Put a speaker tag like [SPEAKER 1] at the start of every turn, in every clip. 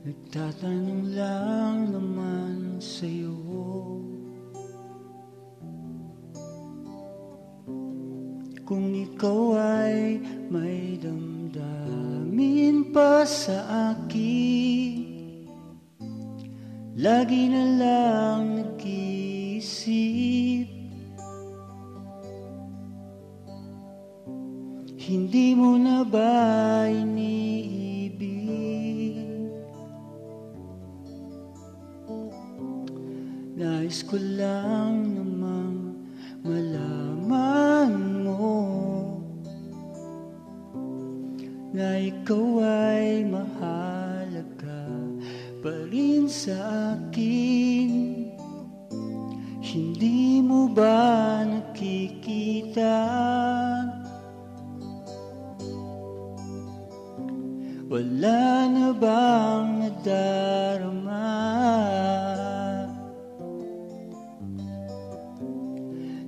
[SPEAKER 1] Nagtatanong lang naman sa'yo, kung ikaw ay may damdamin pa sa akin. Lagi na lang nag-iisip, hindi mo na ba iniibig? Nais ko lang namang malaman mo na ikaw ay mahalaga pa rin sa akin. Hindi mo ba nakikita? Wala na bang nadarama?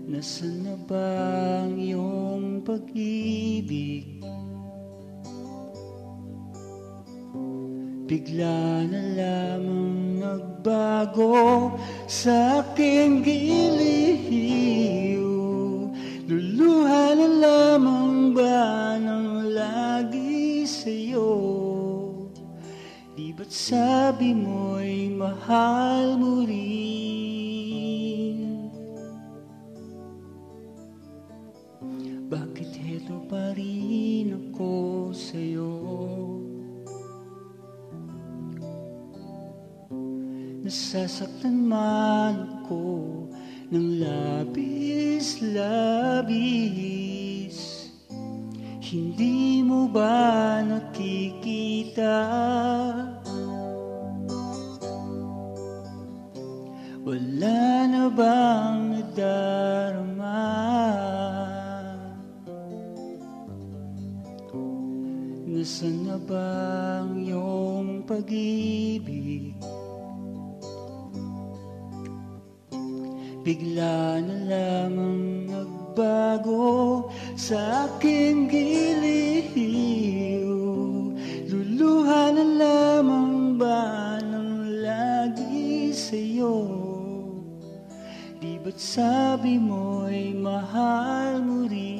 [SPEAKER 1] Nasaan na ba ang iyong pag-ibig? Bigla na lamang nagbago sa aking giliw. Luluha na lamang ba ng lagi sa'yo? Di ba't sabi mo'y mahal mo rin? Bakit heto pa rin ako sa'yo? Nasasaktan man ako ng labis-labis. Hindi mo ba nakikita? Wala na bang nadarama? Nasaan na ba ang iyong pag-ibig? Bigla na lamang nagbago sa aking giliw. Luluha na lamang ba ng lagi sa'yo? Di ba't sabi mo'y mahal mo rin?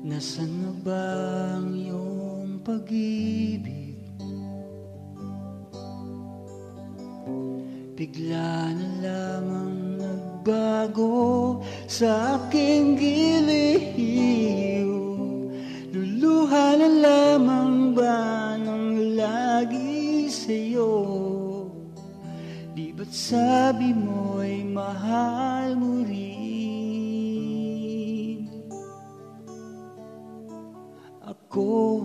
[SPEAKER 1] Nasaan na ba ang iyong pag-ibig? Bigla na lamang nagbago sa aking giliw. Luluha na lamang ba ng lagi sa'yo? Di ba't sabi mo'y mahal mo rin? Ako